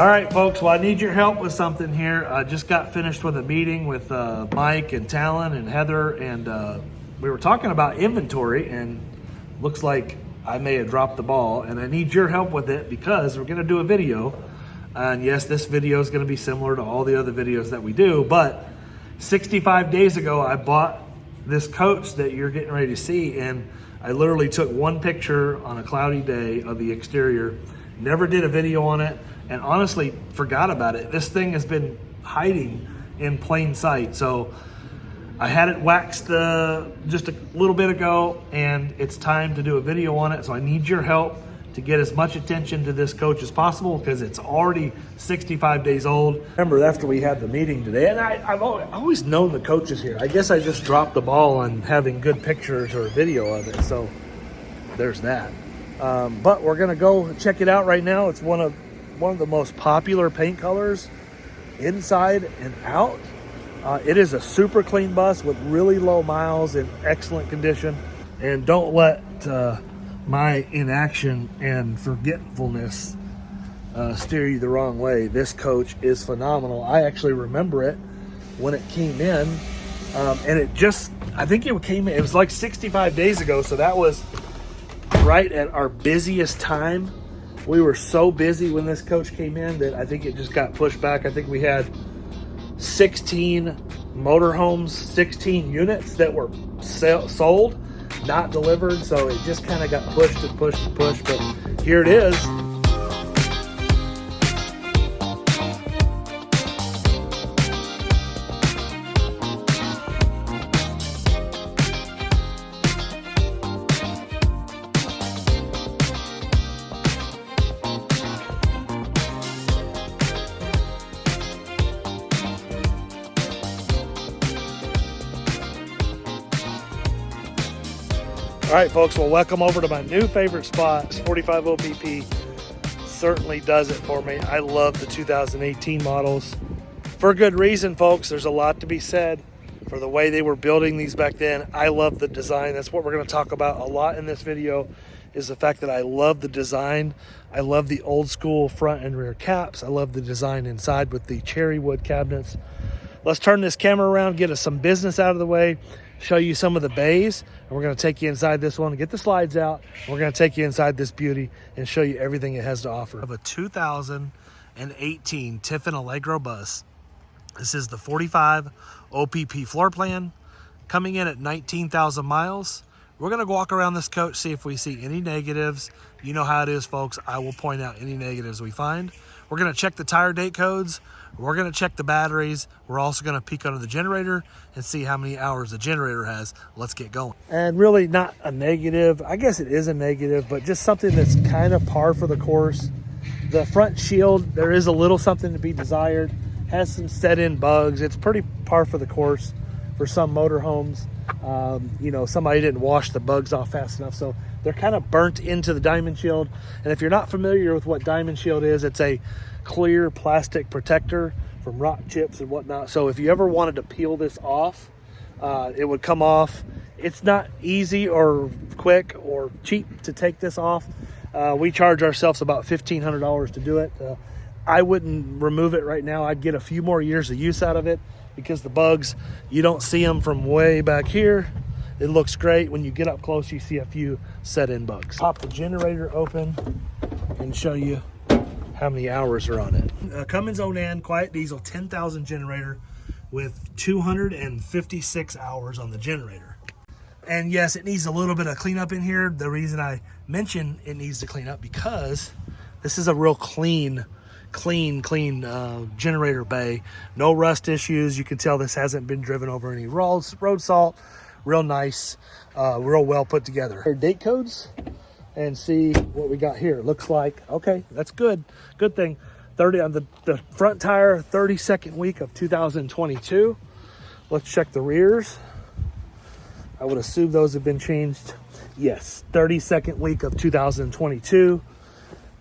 All right, folks, well, I need your help with something here. I just got finished with a meeting with Mike and Talon and Heather, and we were talking about inventory, and looks like I may have dropped the ball, and I need your help with it because we're gonna do a video. And yes, this video is gonna be similar to all the other videos that we do, but 65 days ago, I bought this coach that you're getting ready to see, and I literally took one picture on a cloudy day of the exterior, never did a video on it, and honestly forgot about it. This thing has been hiding in plain sight. So I had it waxed just a little bit ago, and it's time to do a video on it. So I need your help to get as much attention to this coach as possible because it's already 65 days old. Remember, after we had the meeting today, and I've always known the coach is here. I guess I just dropped the ball on having good pictures or a video of it. So there's that. But we're gonna go check it out right now. It's one of the most popular paint colors inside and out. It is a super clean bus with really low miles in excellent condition. And don't let my inaction and forgetfulness steer you the wrong way. This coach is phenomenal. I actually remember it when it came in, and I think it was like 65 days ago, so that was right at our busiest time. We were so busy when this coach came in that I think it just got pushed back. I think we had 16 motorhomes, 16 units that were sold, not delivered. So it just kind of got pushed and pushed and pushed, but here it is. All right, folks, well, welcome over to my new favorite spot. 45 OPP certainly does it for me. I love the 2018 models. For good reason, folks. There's a lot to be said for the way they were building these back then. I love the design. That's what we're going to talk about a lot in this video, is the fact that I love the design. I love the old school front and rear caps. I love the design inside with the cherry wood cabinets. Let's turn this camera around, get us some business out of the way, show you some of the bays, and we're going to take you inside this one, get the slides out, and we're going to take you inside this beauty and show you everything it has to offer. Of a 2018 Tiffin Allegro bus. This is the 45 OPP floor plan, coming in at 19,000 miles. We're going to walk around this coach, see if we see any negatives. You know how it is, folks. I will point out any negatives we find. We're going to check the tire date codes. We're going to check the batteries. We're also going to peek under the generator and see how many hours the generator has. Let's get going. And really not a negative. I guess it is a negative, but just something that's kind of par for the course. The front shield, there is a little something to be desired. Has some set-in bugs. It's pretty par for the course for some motorhomes. Somebody didn't wash the bugs off fast enough, so they're kind of burnt into the diamond shield. And if you're not familiar with what diamond shield is, it's a clear plastic protector from rock chips and whatnot. So if you ever wanted to peel this off, it would come off. It's not easy or quick or cheap to take this off. We charge ourselves about $1,500 to do it. I wouldn't remove it right now. I'd get a few more years of use out of it because the bugs, you don't see them from way back here. It looks great. When you get up close, you see a few set-in bugs. Pop the generator open and show you how many hours are on it. Cummins Onan quiet diesel 10,000 generator with 256 hours on the generator. And yes, it needs a little bit of cleanup in here. The reason I mention it needs to clean up because this is a real clean generator bay. No rust issues. You can tell this hasn't been driven over any road salt. Real nice, real well put together. Our date codes and see what we got here. Looks like, okay, that's good. Good thing. 30 on the front tire, 32nd week of 2022. Let's check the rears. I would assume those have been changed. Yes, 32nd week of 2022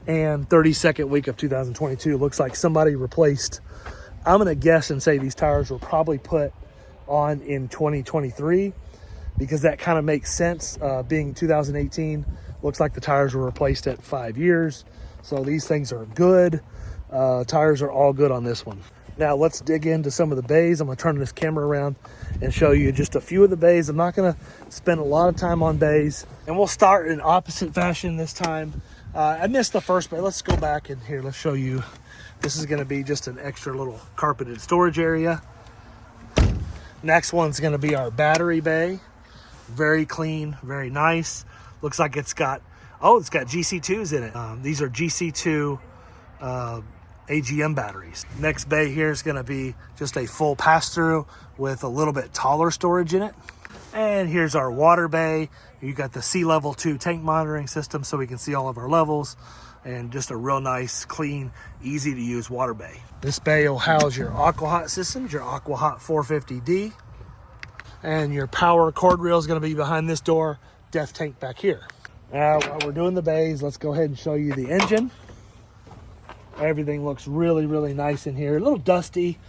and 32nd week of 2022. Looks like somebody replaced. I'm gonna guess and say these tires were probably put on in 2023 because that kind of makes sense. Being 2018, looks like the tires were replaced at 5 years. So these things are good. Tires are all good on this one. Now let's dig into some of the bays. I'm gonna turn this camera around and show you just a few of the bays. I'm not gonna spend a lot of time on bays, and we'll start in opposite fashion this time. I missed the first bay. Let's go back in here. Let's show you. This is gonna be just an extra little carpeted storage area. Next one's gonna be our battery bay. Very clean, very nice. Looks like it's got GC2s in it. These are GC2 AGM batteries. Next bay here is gonna be just a full pass-through with a little bit taller storage in it. And here's our water bay. You got the sea level 2 tank monitoring system so we can see all of our levels, and just a real nice, clean, easy to use water bay. This bay will house your AquaHot systems, your AquaHot 450D, and your power cord reel is gonna be behind this door, depth tank back here. Now, while we're doing the bays, let's go ahead and show you the engine. Everything looks really, really nice in here. A little dusty,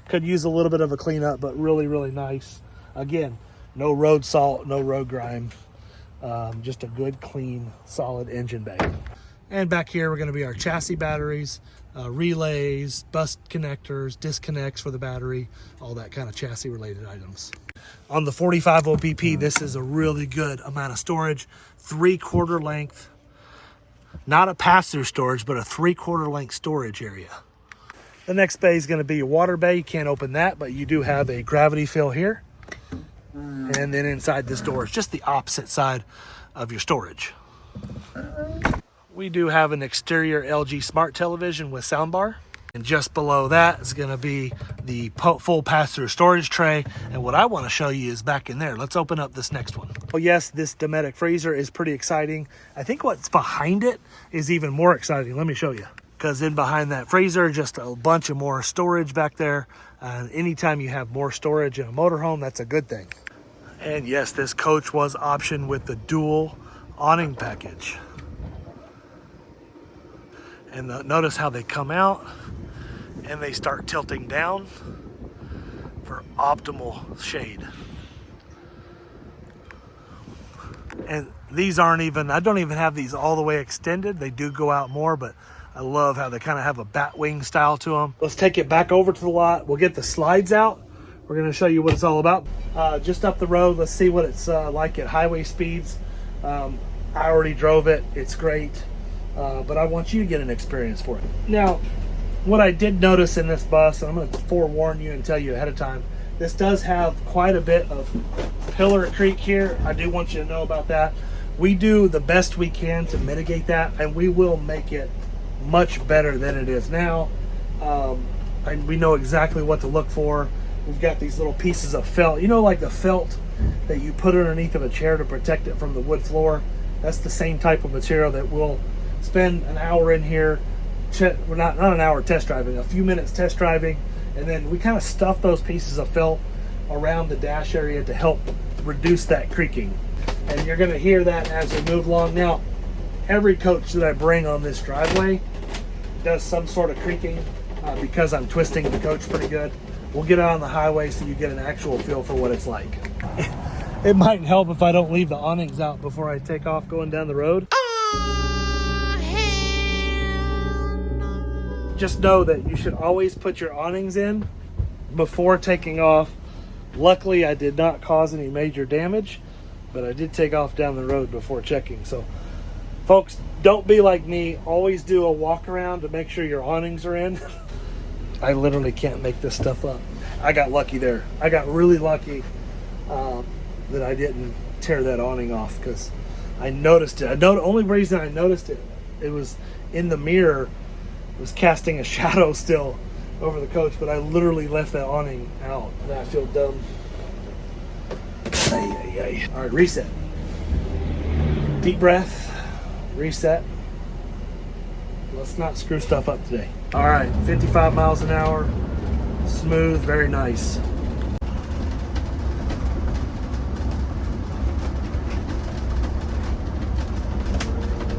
could use a little bit of a cleanup, but really, really nice. Again, no road salt, no road grime. Just a good, clean, solid engine bay. And back here, we're gonna be our chassis batteries, relays, bus connectors, disconnects for the battery, all that kind of chassis related items. On the 45 OPP, this is a really good amount of storage, 3/4 length. Not a pass-through storage, but a 3/4 length storage area. The next bay is going to be your water bay. You can't open that, but you do have a gravity fill here. And then inside this door is just the opposite side of your storage. We do have an exterior LG smart television with soundbar. And just below that is going to be the full pass-through storage tray. And what I want to show you is back in there. Let's open up this next one. Oh yes, this Dometic freezer is pretty exciting. I think what's behind it is even more exciting. Let me show you. Because in behind that freezer, just a bunch of more storage back there. Anytime you have more storage in a motorhome, that's a good thing. And yes, this coach was optioned with the dual awning package. And notice how they come out and they start tilting down for optimal shade. And these aren't even, I don't even have these all the way extended. They do go out more, but I love how they kind of have a bat wing style to them. Let's take it back over to the lot. We'll get the slides out. We're gonna show you what it's all about. Just up the road, let's see what it's like at highway speeds. I already drove it, it's great. But I want you to get an experience for it. Now, what I did notice in this bus, and I'm going to forewarn you and tell you ahead of time, this does have quite a bit of pillar creak here. I do want you to know about that. We do the best we can to mitigate that, and we will make it much better than it is now. And we know exactly what to look for. We've got these little pieces of felt, you know, like the felt that you put underneath of a chair to protect it from the wood floor. That's the same type of material that we'll spend an hour in here, well, not an hour test driving, a few minutes test driving, and then we kind of stuff those pieces of felt around the dash area to help reduce that creaking. And you're going to hear that as we move along. Now, every coach that I bring on this driveway does some sort of creaking because I'm twisting the coach pretty good. We'll get out on the highway so you get an actual feel for what it's like. It might help if I don't leave the awnings out before I take off going down the road. Just know that you should always put your awnings in before taking off. Luckily, I did not cause any major damage, but I did take off down the road before checking. So, folks, don't be like me. Always do a walk around to make sure your awnings are in. I literally can't make this stuff up. I got lucky there. I got really lucky that I didn't tear that awning off because I noticed it. The only reason I noticed it, it was in the mirror. It was casting a shadow still over the coach, but I literally left that awning out. Now I feel dumb. All right, reset. Deep breath, reset. Let's not screw stuff up today. All right, 55 miles an hour, smooth, very nice.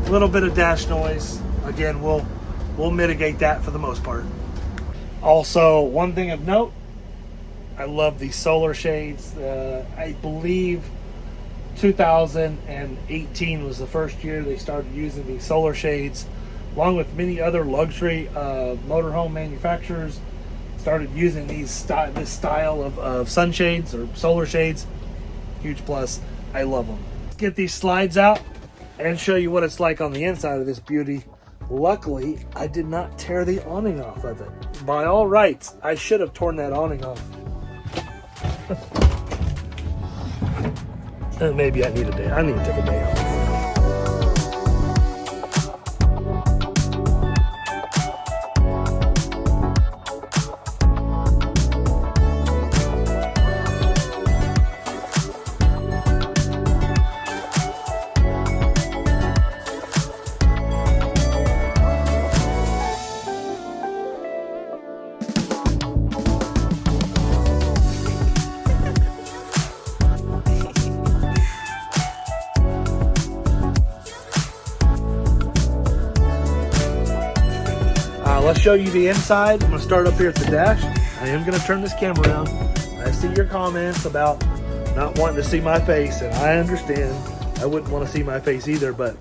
A little bit of dash noise. Again, we'll mitigate that for the most part. Also, one thing of note, I love these solar shades. I believe 2018 was the first year they started using these solar shades along with many other luxury motorhome manufacturers, started using this style of sunshades or solar shades. Huge plus. I love them. Let's get these slides out and show you what it's like on the inside of this beauty. Luckily, I did not tear the awning off of it. By all rights, I should have torn that awning off. Maybe I need a day. I need to take a day off. Let's show you the inside. I'm going to start up here at the dash. I am going to turn this camera around. I see your comments about not wanting to see my face, and I understand. I wouldn't want to see my face either, but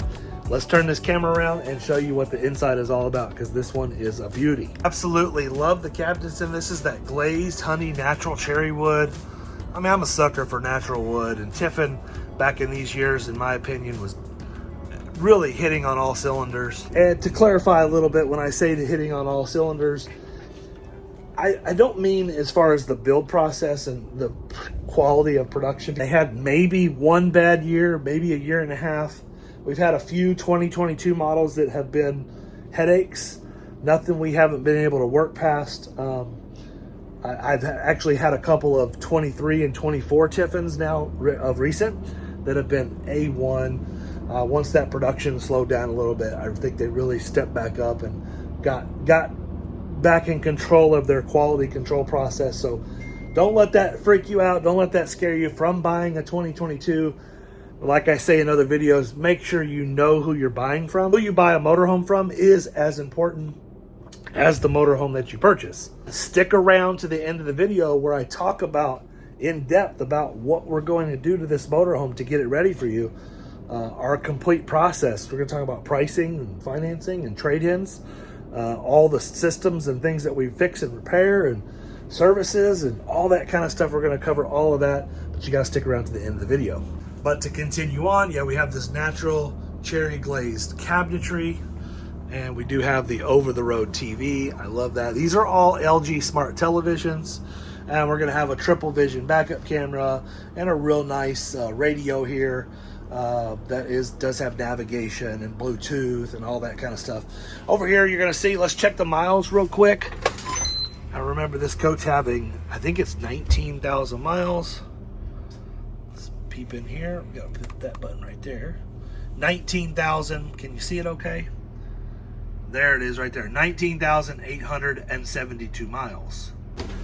let's turn this camera around and show you what the inside is all about, because this one is a beauty. Absolutely love the cabinets in this. Is that glazed honey natural cherry wood. I mean, I'm a sucker for natural wood, and Tiffin back in these years, in my opinion, was really hitting on all cylinders. And to clarify a little bit, when I say hitting on all cylinders, I don't mean as far as the build process and the quality of production. They had maybe one bad year, maybe a year and a half. We've had a few 2022 models that have been headaches, nothing we haven't been able to work past. I've actually had a couple of 23 and 24 Tiffins now of recent that have been A1. Once that production slowed down a little bit, I think they really stepped back up and got back in control of their quality control process. So don't let that freak you out. Don't let that scare you from buying a 2022. Like I say in other videos, make sure you know who you're buying from. Who you buy a motorhome from is as important as the motorhome that you purchase. Stick around to the end of the video where I talk about in depth about what we're going to do to this motorhome to get it ready for you. Our complete process. We're going to talk about pricing and financing and trade-ins, all the systems and things that we fix and repair and services and all that kind of stuff. We're going to cover all of that, but you got to stick around to the end of the video. But to continue on, yeah, we have this natural cherry glazed cabinetry, and we do have the over-the-road TV. I love that. These are all LG smart televisions, and we're going to have a triple vision backup camera and a real nice radio here. That does have navigation and Bluetooth and all that kind of stuff. Over here, you're going to see, let's check the miles real quick. I remember this coach having, I think it's 19,000 miles. Let's peep in here. We got to put that button right there. 19,000. Can you see it okay? There it is right there. 19,872 miles.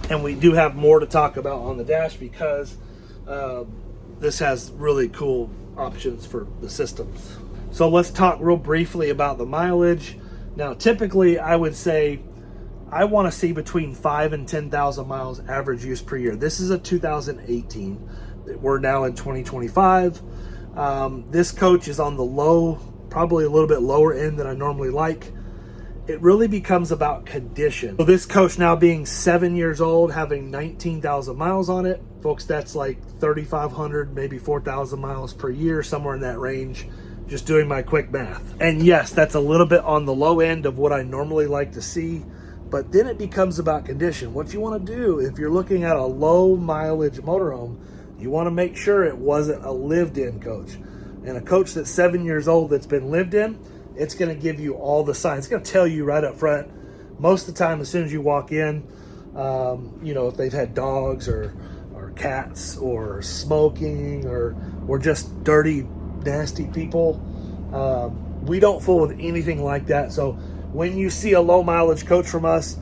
And we do have more to talk about on the dash because this has really cool options for the systems. So let's talk real briefly about the mileage. Now, typically I would say I want to see between 5 and 10,000 miles average use per year. This is a 2018. We're now in 2025. This coach is on the low, probably a little bit lower end than I normally like. It really becomes about condition. So this coach now being 7 years old, having 19,000 miles on it, folks, that's like 3,500, maybe 4,000 miles per year, somewhere in that range, just doing my quick math. And yes, that's a little bit on the low end of what I normally like to see, but then it becomes about condition. What you want to do if you're looking at a low mileage motorhome, you want to make sure it wasn't a lived-in coach. And a coach that's 7 years old that's been lived in, it's going to give you all the signs. It's going to tell you right up front. Most of the time, as soon as you walk in, you know, if they've had dogs or cats or smoking or just dirty, nasty people. We don't fool with anything like that. So when you see a low mileage coach from us,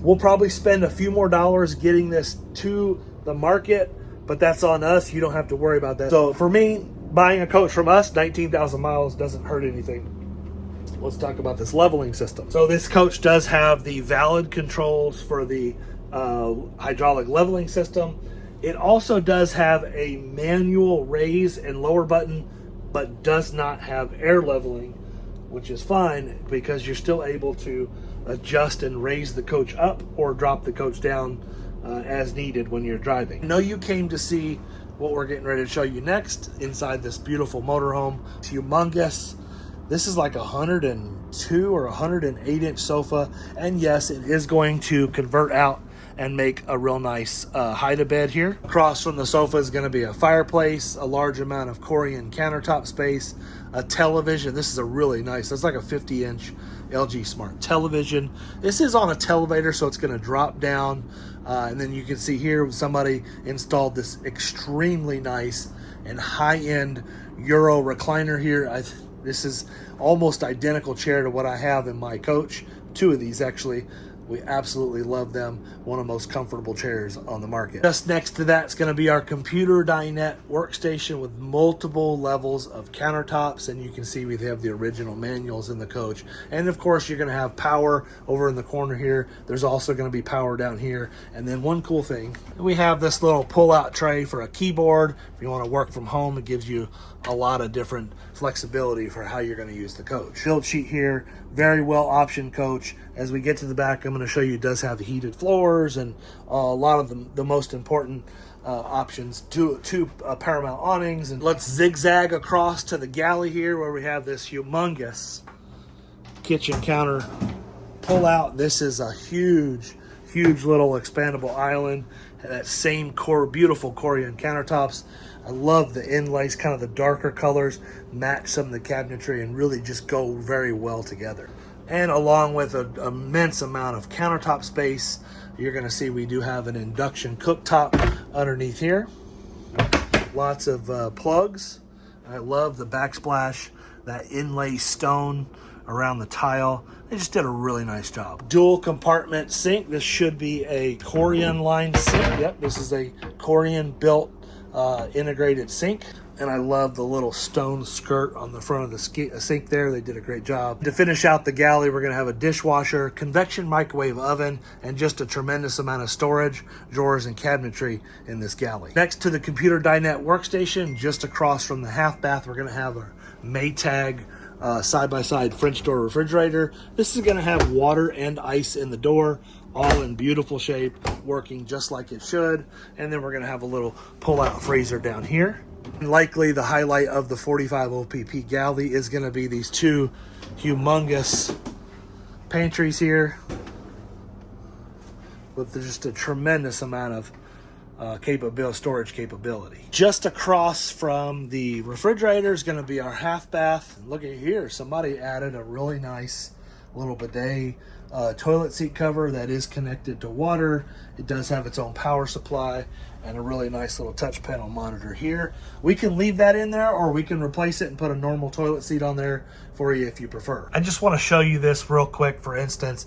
we'll probably spend a few more dollars getting this to the market, but that's on us. You don't have to worry about that. So for me, buying a coach from us, 19,000 miles doesn't hurt anything. Let's talk about this leveling system. So this coach does have the valid controls for the hydraulic leveling system. It also does have a manual raise and lower button, but does not have air leveling. which is fine because you're still able to adjust and raise the coach up or drop the coach down as needed when you're driving. I know you came to see what we're getting ready to show you next inside this beautiful motorhome. It's humongous. This is like 102 or 108 inch sofa. And yes, it is going to convert out and make a real nice hide-a-bed here. Across from the sofa is gonna be a fireplace, a large amount of Corian countertop space, a television. This is a really nice, that's like a 50 inch LG Smart television. This is on a televator, so it's gonna drop down. And then you can see here, somebody installed this extremely nice and high-end Euro recliner here. This is almost identical chair to what I have in my coach. Two of these actually. We absolutely love them. One of the most comfortable chairs on the market. Just next to that is going to be our computer dinette workstation with multiple levels of countertops. And you can see we have the original manuals in the coach. And of course, you're going to have power over in the corner here. There's also going to be power down here. And then one cool thing, we have this little pull-out tray for a keyboard. If you want to work from home, it gives you a lot of different flexibility for how you're going to use the coach. Build sheet here, very well optioned coach. As we get to the back, I'm going to show you it does have heated floors and a lot of the most important options, two Paramount awnings. And let's zigzag across to the galley here where we have this humongous kitchen counter pull out. This is a huge little expandable island. That same beautiful Corian countertops. I love the inlays, kind of the darker colors, match some of the cabinetry and really just go very well together. And along with an immense amount of countertop space, you're gonna see we do have an induction cooktop underneath here. Lots of plugs. I love the backsplash, that inlay stone around the tile. They just did a really nice job. Dual compartment sink. This should be a Corian line sink. Yep, this is a Corian built integrated sink. And I love the little stone skirt on the front of the sink there. They did a great job. To finish out the galley, we're gonna have a dishwasher, convection microwave oven, and just a tremendous amount of storage, drawers, and cabinetry in this galley. Next to the computer dinette workstation, just across from the half bath, we're gonna have our Maytag side-by-side French door refrigerator. This is gonna have water and ice in the door, all in beautiful shape, working just like it should. And then we're gonna have a little pull-out freezer down here. And likely the highlight of the 45 OPP galley is gonna be these two humongous pantries here with just a tremendous amount of storage capability. Just across from the refrigerator is going to be our half bath. Look at here, somebody added a really nice little bidet toilet seat cover that is connected to water. It does have its own power supply and a really nice little touch panel monitor here. We can leave that in there or we can replace it and put a normal toilet seat on there for you if you prefer. I just want to show you this real quick. For instance,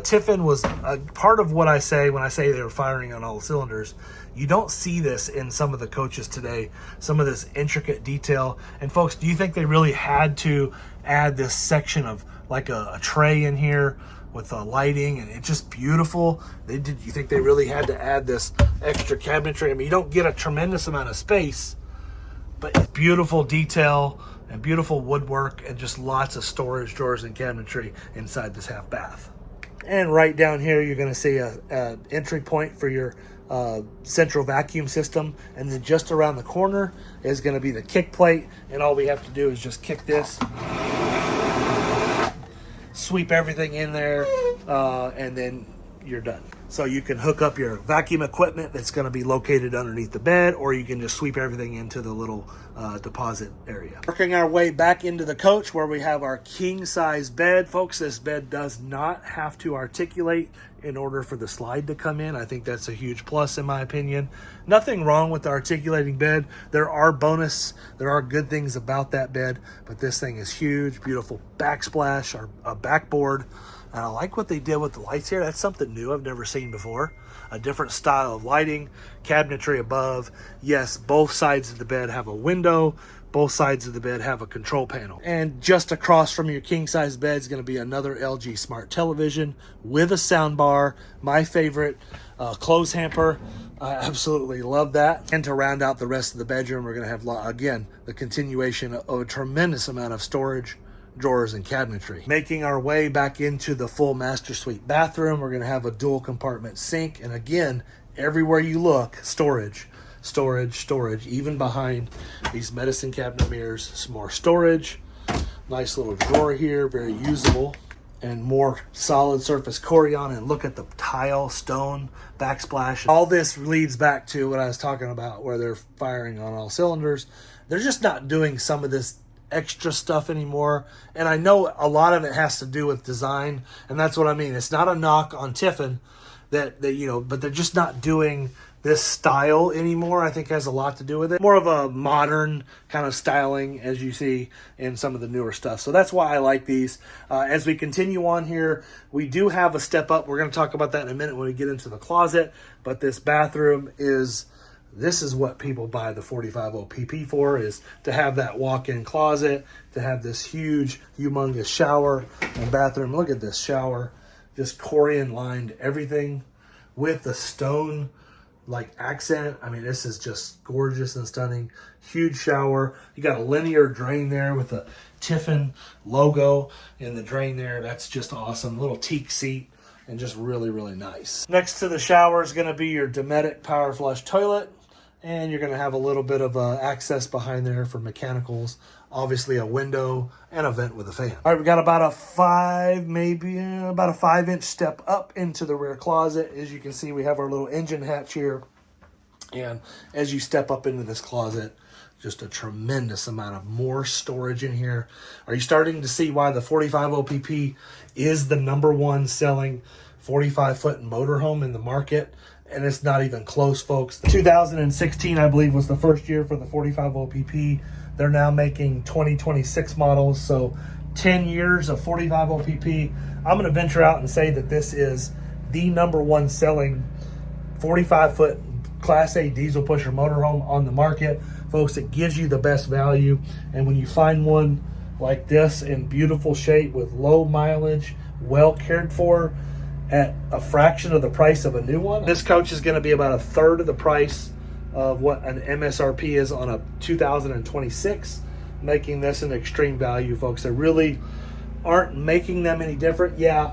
Tiffin was a part of what I say when I say they were firing on all cylinders. You don't see this in some of the coaches today, some of this intricate detail. And folks, do you think they really had to add this section of like a tray in here with lighting and it's just beautiful? You think they really had to add this extra cabinetry? I mean, you don't get a tremendous amount of space, but it's beautiful detail and beautiful woodwork and just lots of storage, drawers, and cabinetry inside this half bath. And right down here, you're gonna see a entry point for your central vacuum system. And then just around the corner is gonna be the kick plate. And all we have to do is just kick this, sweep everything in there, and then you're done. So you can hook up your vacuum equipment that's going to be located underneath the bed, or you can just sweep everything into the little deposit area. Working our way back into the coach where we have our king size bed. Folks, this bed does not have to articulate in order for the slide to come in. I think that's a huge plus in my opinion. Nothing wrong with the articulating bed. There are good things about that bed, but this thing is huge, beautiful backsplash, or a backboard. And I like what they did with the lights here. That's something new I've never seen before. A different style of lighting, cabinetry above. Yes, both sides of the bed have a window. Both sides of the bed have a control panel. And just across from your king size bed is going to be another LG Smart television with a sound bar. My favorite clothes hamper. I absolutely love that. And to round out the rest of the bedroom, we're going to have, again, the continuation of a tremendous amount of storage drawers, and cabinetry. Making our way back into the full master suite bathroom, we're gonna have a dual compartment sink. And again, everywhere you look, storage, storage, storage. Even behind these medicine cabinet mirrors, some more storage. Nice little drawer here, very usable. And more solid surface Corian, and look at the tile, stone, backsplash. All this leads back to what I was talking about, where they're firing on all cylinders. They're just not doing some of this extra stuff anymore. And I know a lot of it has to do with design, and that's what I mean. It's not a knock on Tiffin that you know, but they're just not doing this style anymore. I think has a lot to do with it. More of a modern kind of styling, as you see in some of the newer stuff. So that's why I like these. As we continue on here, we do have a step up. We're going to talk about that in a minute when we get into the closet. But this bathroom is, this is what people buy the 450 PP for, is to have that walk-in closet, to have this huge, humongous shower and bathroom. Look at this shower, just Corian lined everything with the stone like accent. I mean, this is just gorgeous and stunning. Huge shower. You got a linear drain there with a Tiffin logo in the drain there. That's just awesome. Little teak seat and just really, really nice. Next to the shower is going to be your Dometic power flush toilet. And you're going to have a little bit of access behind there for mechanicals. Obviously a window and a vent with a fan. All right, we got about a 5-inch step up into the rear closet. As you can see, we have our little engine hatch here. And as you step up into this closet, just a tremendous amount of more storage in here. Are you starting to see why the 450 PP is the #1 selling 45-foot motorhome in the market? And it's not even close, folks. 2016, I believe, was the first year for the 450 PP. They're now making 2026 models, so 10 years of 450 PP. I'm going to venture out and say that this is the #1 selling 45-foot Class A diesel pusher motorhome on the market. Folks, it gives you the best value. And when you find one like this in beautiful shape with low mileage, well cared for, at a fraction of the price of a new one. This coach is going to be about a third of the price of what an MSRP is on a 2026, making this an extreme value, folks. They really aren't making them any different. Yeah,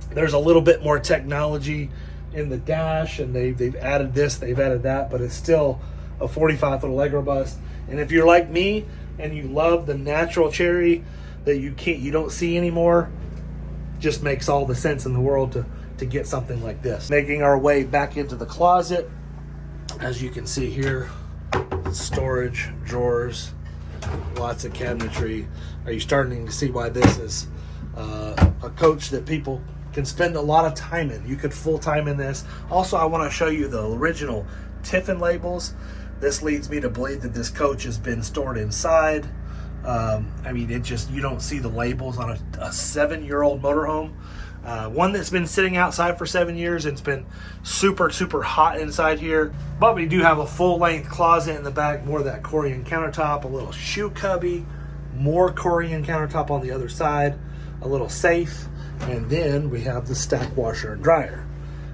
there's a little bit more technology in the dash, and they've added this, they've added that, but it's still a 45-foot Allegro bus. And if you're like me and you love the natural cherry that you don't see anymore, just makes all the sense in the world to get something like this. Making our way back into the closet, as you can see here, storage, drawers, lots of cabinetry. Are you starting to see why this is a coach that people can spend a lot of time in? You could full-time in this. Also, I want to show you the original Tiffin labels. This leads me to believe that this coach has been stored inside. I mean, it just, you don't see the labels on a 7-year-old motorhome. One that's been sitting outside for 7 years. It's been super, super hot inside here. But we do have a full-length closet in the back, more of that Corian countertop, a little shoe cubby, more Corian countertop on the other side, a little safe, and then we have the stack washer and dryer.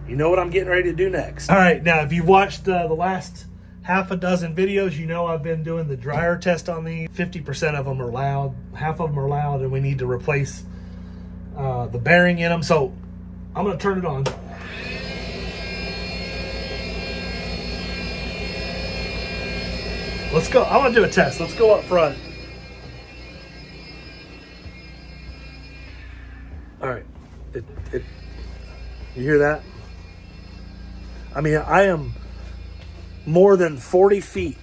You know what I'm getting ready to do next. All right, now if you've watched the last half a dozen videos, you know I've been doing the dryer test on these. 50% of them are loud, half of them are loud, and we need to replace the bearing in them. So I'm going to turn it on. Let's go. I want to do a test. Let's go up front. All right. You hear that? I mean, I am more than 40 feet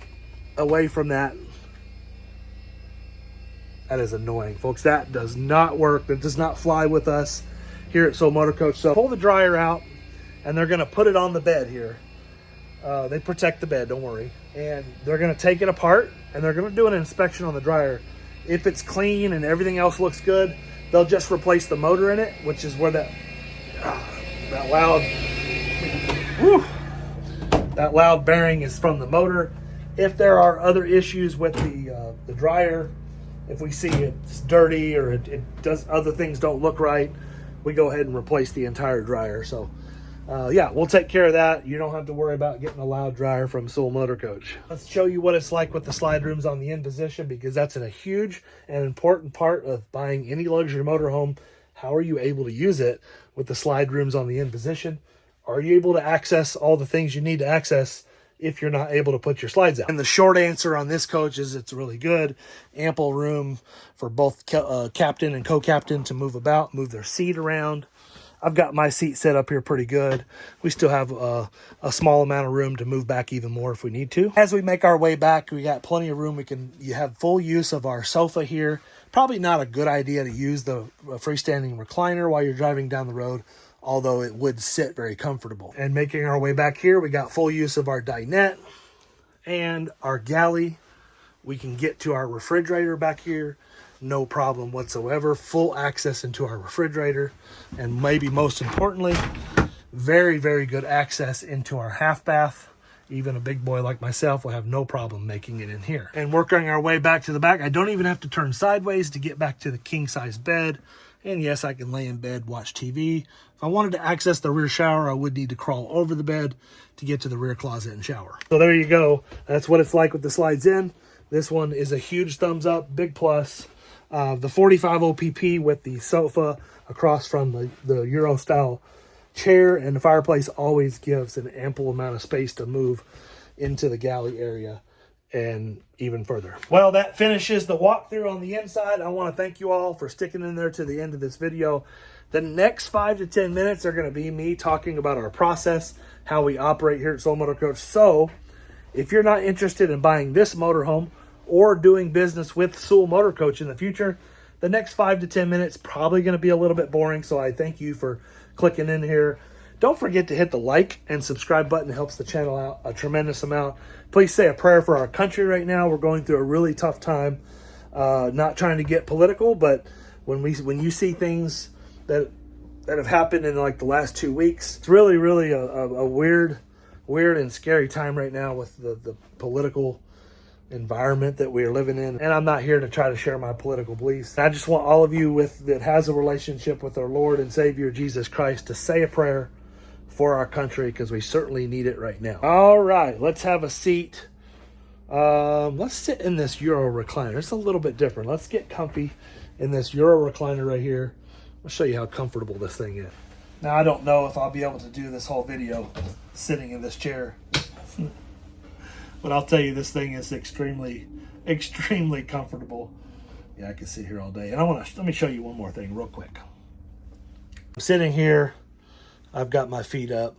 away from that. That is annoying, folks. That does not work. That does not fly with us here at Soul Motor Coach. So pull the dryer out, and they're going to put it on the bed here. They protect the bed, don't worry. And they're going to take it apart, and they're going to do an inspection on the dryer. If it's clean and everything else looks good, they'll just replace the motor in it, which is where that loud bearing is from the motor. If there are other issues with the dryer, if we see it's dirty or it does, other things don't look right, we go ahead and replace the entire dryer. So yeah, we'll take care of that. You don't have to worry about getting a loud dryer from Sewell Motor Coach. Let's show you what it's like with the slide rooms on the in position, because that's a huge and important part of buying any luxury motorhome. How are you able to use it with the slide rooms on the in position? Are you able to access all the things you need to access if you're not able to put your slides out? And the short answer on this coach is it's really good. Ample room for both captain and co-captain to move about, move their seat around. I've got my seat set up here pretty good. We still have a small amount of room to move back even more if we need to. As we make our way back, we got plenty of room. You have full use of our sofa here. Probably not a good idea to use the freestanding recliner while you're driving down the road, although it would sit very comfortable. And making our way back here, we got full use of our dinette and our galley. We can get to our refrigerator back here. No problem whatsoever. Full access into our refrigerator. And maybe most importantly, very, very good access into our half bath. Even a big boy like myself will have no problem making it in here. And working our way back to the back, I don't even have to turn sideways to get back to the king size bed. And yes, I can lay in bed, watch TV. If I wanted to access the rear shower, I would need to crawl over the bed to get to the rear closet and shower. So there you go. That's what it's like with the slides in. This one is a huge thumbs up, big plus. The 45 OPP with the sofa across from the Euro style chair and the fireplace always gives an ample amount of space to move into the galley area and even further. Well, that finishes the walkthrough on the inside. I want to thank you all for sticking in there to the end of this video. The next 5 to 10 minutes are going to be me talking about our process, how we operate here at Sewell Motor Coach. So if you're not interested in buying this motorhome or doing business with Sewell Motor Coach in the future, the next 5 to 10 minutes probably going to be a little bit boring. So I thank you for clicking in here. Don't forget to hit the like and subscribe button. It helps the channel out a tremendous amount. Please say a prayer for our country right now. We're going through a really tough time. Not trying to get political, but when you see things that have happened in like the last 2 weeks, it's really a weird and scary time right now with the political environment that we are living in. And I'm not here to try to share my political beliefs. I just want all of you that has a relationship with our Lord and Savior Jesus Christ to say a prayer for our country, because we certainly need it right now. All right, let's have a seat. Let's sit in this Euro recliner. It's a little bit different. Let's get comfy in this Euro recliner right here. I'll show you how comfortable this thing is. Now, I don't know if I'll be able to do this whole video sitting in this chair. But I'll tell you, this thing is extremely comfortable. Yeah, I can sit here all day. And let me show you one more thing real quick. I'm sitting here. I've got my feet up.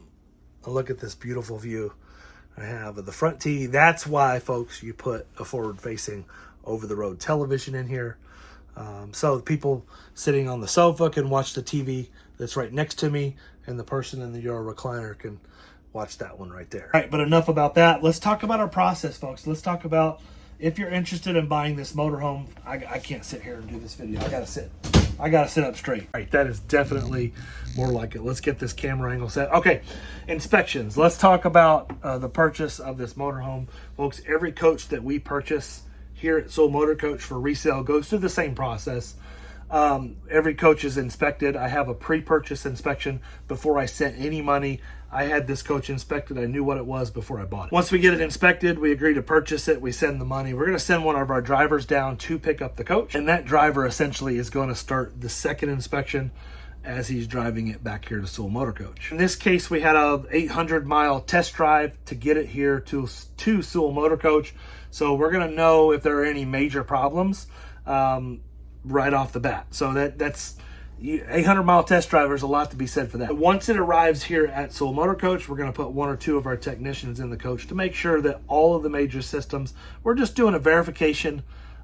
Look at this beautiful view I have of the front TV. That's why, folks, you put a forward-facing over-the-road television in here. So the people sitting on the sofa can watch the TV that's right next to me, and the person in the Euro recliner can watch that one right there. All right, but enough about that. Let's talk about our process, folks. Let's talk about if you're interested in buying this motorhome. I can't sit here and do this video. I gotta sit up straight. All right, that is definitely more like it. Let's get this camera angle set. Okay, inspections. Let's talk about the purchase of this motorhome. Folks, every coach that we purchase here at Sewell Motor Coach for resale goes through the same process. Every coach is inspected. I have a pre-purchase inspection before I sent any money. I had this coach inspected. I knew what it was before I bought it. Once we get it inspected, we agree to purchase it. We send the money. We're going to send one of our drivers down to pick up the coach. And that driver essentially is going to start the second inspection as he's driving it back here to Sewell Motor Coach. In this case, we had a 800-mile test drive to get it here to Sewell Motor Coach. So we're going to know if there are any major problems right off the bat. So that's 800-mile test drive. There's a lot to be said for that. Once it arrives here at Sewell Motor Coach, we're going to put 1 or 2 of our technicians in the coach to make sure that all of the major systems, we're just doing a verification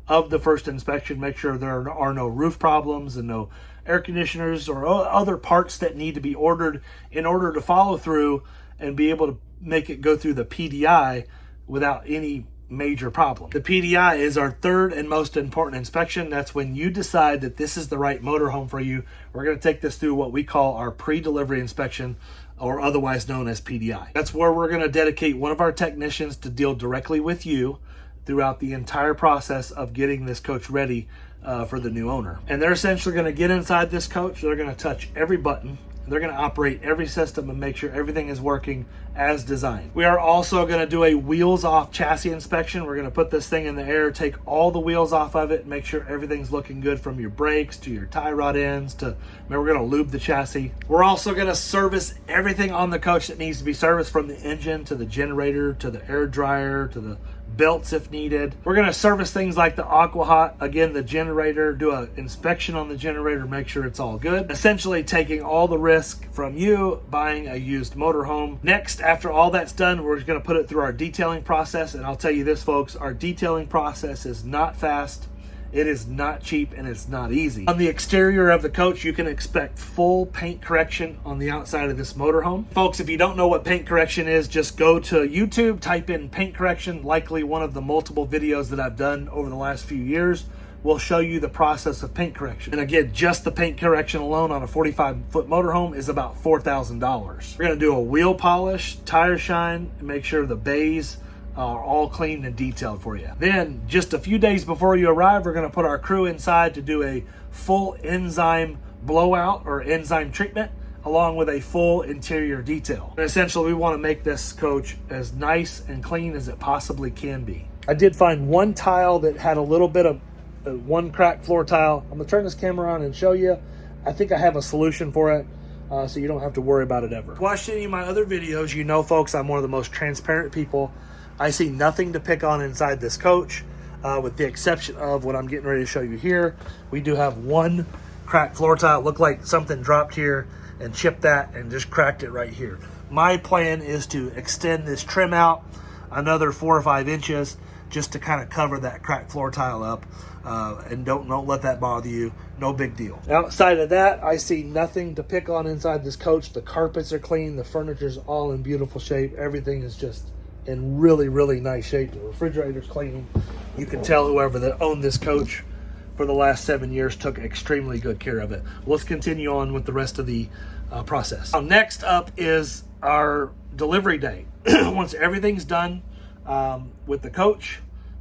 of the first inspection, make sure there are no roof problems and no air conditioners or other parts that need to be ordered in order to follow through and be able to make it go through the PDI without any major problem. The PDI is our third and most important inspection. That's when you decide that this is the right motorhome for you. We're going to take this through what we call our pre-delivery inspection, or otherwise known as PDI. That's where we're going to dedicate one of our technicians to deal directly with you throughout the entire process of getting this coach ready for the new owner. And they're essentially going to get inside this coach. They're going to touch every button, They're going to operate every system and make sure everything is working as designed. We are also going to do a wheels off chassis inspection. We're going to put this thing in the air, take all the wheels off of it, make sure everything's looking good from your brakes to your tie rod ends to, we're going to lube the chassis. We're also going to service everything on the coach that needs to be serviced, from the engine to the generator to the air dryer to the belts if needed. We're going to service things like the aqua hot, again the generator, do an inspection on the generator, make sure it's all good. Essentially taking all the risk from you buying a used motorhome. Next, after all that's done, we're going to put it through our detailing process. And I'll tell you this, folks, our detailing process is not fast. It is not cheap, and it's not easy. On the exterior of the coach, you can expect full paint correction on the outside of this motorhome. Folks, if you don't know what paint correction is, just go to YouTube, type in paint correction. Likely one of the multiple videos that I've done over the last few years will show you the process of paint correction. And again, just the paint correction alone on a 45-foot motorhome is about $4,000. We're gonna do a wheel polish, tire shine, and make sure the bays are all cleaned and detailed for you. Then just a few days before you arrive, we're going to put our crew inside to do a full enzyme blowout or enzyme treatment, along with a full interior detail. And essentially, we want to make this coach as nice and clean as it possibly can be. I did find one tile that had a little bit of one cracked floor tile. I'm going to turn this camera on and show you. I think I have a solution for it. So you don't have to worry about it ever. Watched any of my other videos, you know, folks, I'm one of the most transparent people. I see nothing to pick on inside this coach, with the exception of what I'm getting ready to show you here. We do have one cracked floor tile. It looked like something dropped here and chipped that and just cracked it right here. My plan is to extend this trim out another 4 or 5 inches just to kind of cover that cracked floor tile up. And don't let that bother you. No big deal. Outside of that, I see nothing to pick on inside this coach. The carpets are clean. The furniture's all in beautiful shape. Everything is just in really, really nice shape. The refrigerator's clean. You can tell whoever that owned this coach for the last 7 years took extremely good care of it. Let's continue on with the rest of the process. Now, next up is our delivery day. Once everything's done with the coach,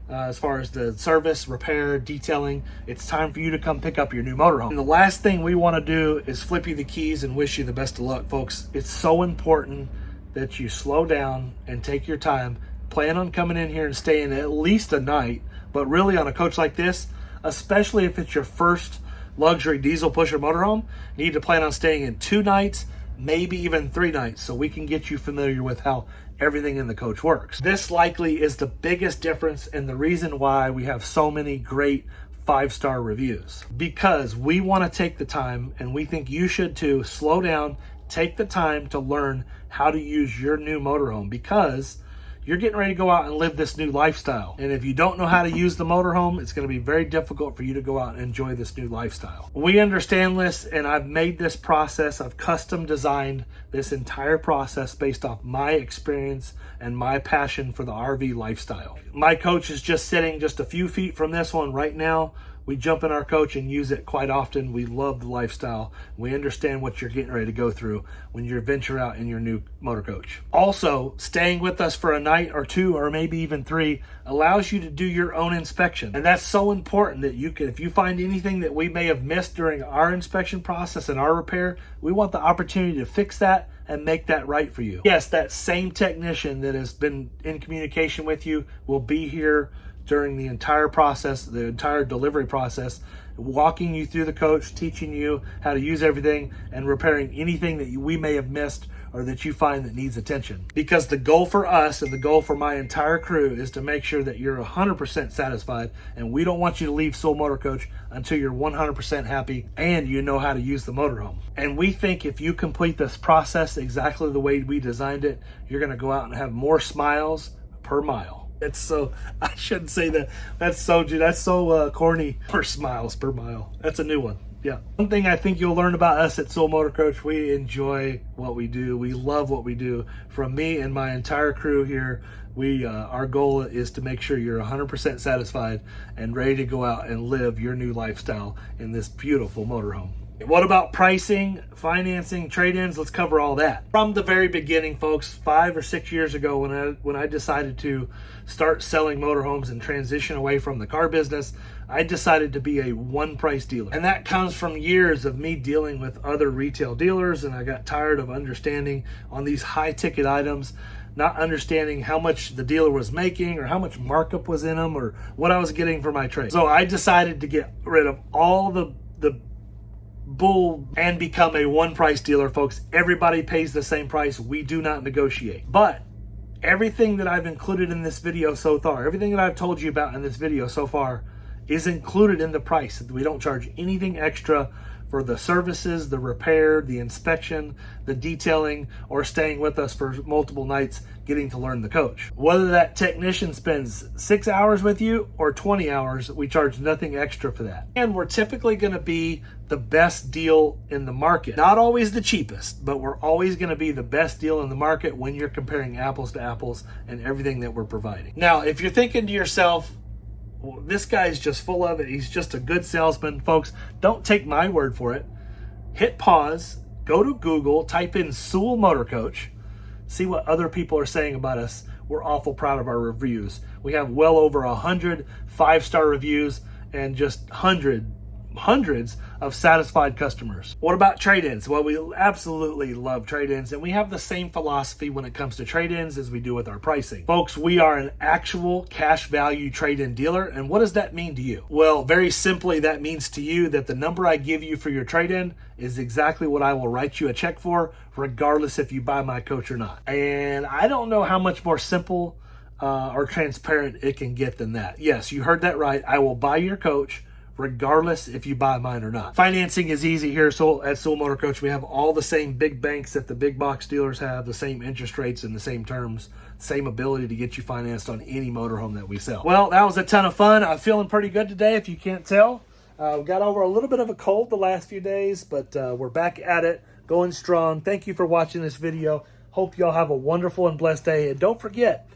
as far as the service, repair, detailing, it's time for you to come pick up your new motorhome. And the last thing we want to do is flip you the keys and wish you the best of luck, folks. It's so important that you slow down and take your time. Plan on coming in here and staying at least a night, but really on a coach like this, especially if it's your first luxury diesel pusher motorhome, you need to plan on staying in 2 nights, maybe even 3 nights, so we can get you familiar with how everything in the coach works. This likely is the biggest difference and the reason why we have so many great 5-star reviews, because we want to take the time, and we think you should too, slow down, take the time to learn how to use your new motorhome, because you're getting ready to go out and live this new lifestyle. And if you don't know how to use the motorhome, it's going to be very difficult for you to go out and enjoy this new lifestyle. We understand this, and I've made this process, I've custom designed this entire process based off my experience and my passion for the RV lifestyle. My coach is just sitting just a few feet from this one right now. We jump in our coach and use it quite often. We love the lifestyle. We understand what you're getting ready to go through when you venture out in your new motor coach. Also, staying with us for a night or 2 or maybe even 3 allows you to do your own inspection. And that's so important that you can, if you find anything that we may have missed during our inspection process and our repair, we want the opportunity to fix that and make that right for you. Yes, that same technician that has been in communication with you will be here during the entire process, the entire delivery process, walking you through the coach, teaching you how to use everything, and repairing anything that we may have missed or that you find that needs attention. Because the goal for us and the goal for my entire crew is to make sure that you're 100% satisfied, and we don't want you to leave Soul Motor Coach until you're 100% happy and you know how to use the motorhome. And we think if you complete this process exactly the way we designed it, you're gonna go out and have more smiles per mile. It's so, I shouldn't say that. That's so corny. Per smiles per mile. That's a new one. Yeah. One thing I think you'll learn about us at Soul Motor Coach, we enjoy what we do. We love what we do. From me and my entire crew here, our goal is to make sure you're 100% satisfied and ready to go out and live your new lifestyle in this beautiful motorhome. What about pricing, financing, trade-ins? Let's cover all that. From the very beginning, folks, 5 or 6 years ago when I decided to start selling motorhomes and transition away from the car business, I decided to be a one-price dealer. And that comes from years of me dealing with other retail dealers, and I got tired of understanding on these high-ticket items, not understanding how much the dealer was making or how much markup was in them or what I was getting for my trade. So I decided to get rid of all the bull and become a one price dealer, folks. Everybody pays the same price. We do not negotiate. But everything that I've included in this video so far, everything that I've told you about in this video so far is included in the price. We don't charge anything extra for the services, the repair, the inspection, the detailing, or staying with us for multiple nights getting to learn the coach. Whether that technician spends 6 hours with you or 20 hours, we charge nothing extra for that. And we're typically going to be the best deal in the market. Not always the cheapest, but we're always going to be the best deal in the market when you're comparing apples to apples and everything that we're providing. Now, if you're thinking to yourself, well, this guy's just full of it, he's just a good salesman, folks, don't take my word for it. Hit pause, go to Google, type in Sewell Motor Coach, see what other people are saying about us. We're awful proud of our reviews. We have well over 100 5-star reviews and just hundreds of satisfied customers. What about trade-ins? Well, we absolutely love trade-ins, and we have the same philosophy when it comes to trade-ins as we do with our pricing. Folks, we are an actual cash value trade-in dealer, and what does that mean to you? Well, very simply, that means to you that the number I give you for your trade-in is exactly what I will write you a check for, regardless if you buy my coach or not. And I don't know how much more simple or transparent it can get than that. Yes, you heard that right. I will buy your coach regardless if you buy mine or not. Financing is easy here. So at Sewell Motor Coach, we have all the same big banks that the big box dealers have, the same interest rates and the same terms, same ability to get you financed on any motorhome that we sell. Well, that was a ton of fun. I'm feeling pretty good today, if you can't tell. We got over a little bit of a cold the last few days, but we're back at it, going strong. Thank you for watching this video. Hope y'all have a wonderful and blessed day. And don't forget,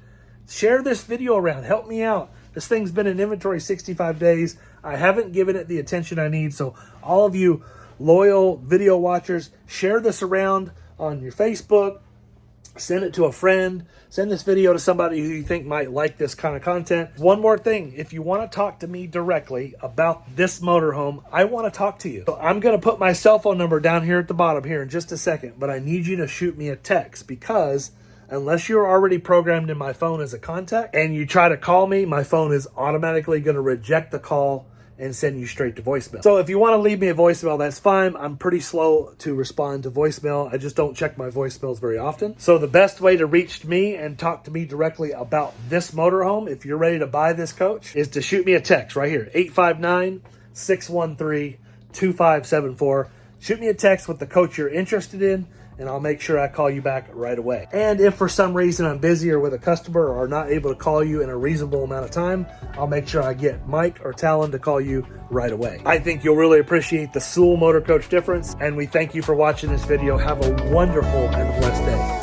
share this video around. Help me out. This thing's been in inventory 65 days. I haven't given it the attention I need. So all of you loyal video watchers, share this around on your Facebook. Send it to a friend. Send this video to somebody who you think might like this kind of content. One more thing. If you want to talk to me directly about this motorhome, I want to talk to you. So I'm going to put my cell phone number down here at the bottom here in just a second. But I need you to shoot me a text, because unless you're already programmed in my phone as a contact and you try to call me, my phone is automatically going to reject the call and send you straight to voicemail. So if you want to leave me a voicemail, that's fine. I'm pretty slow to respond to voicemail. I just don't check my voicemails very often. So the best way to reach me and talk to me directly about this motorhome, if you're ready to buy this coach, is to shoot me a text right here, 859-613-2574. Shoot me a text with the coach you're interested in, and I'll make sure I call you back right away. And if for some reason I'm busy or with a customer or not able to call you in a reasonable amount of time, I'll make sure I get Mike or Talon to call you right away. I think you'll really appreciate the Sewell Motor Coach difference, and we thank you for watching this video. Have a wonderful and blessed day.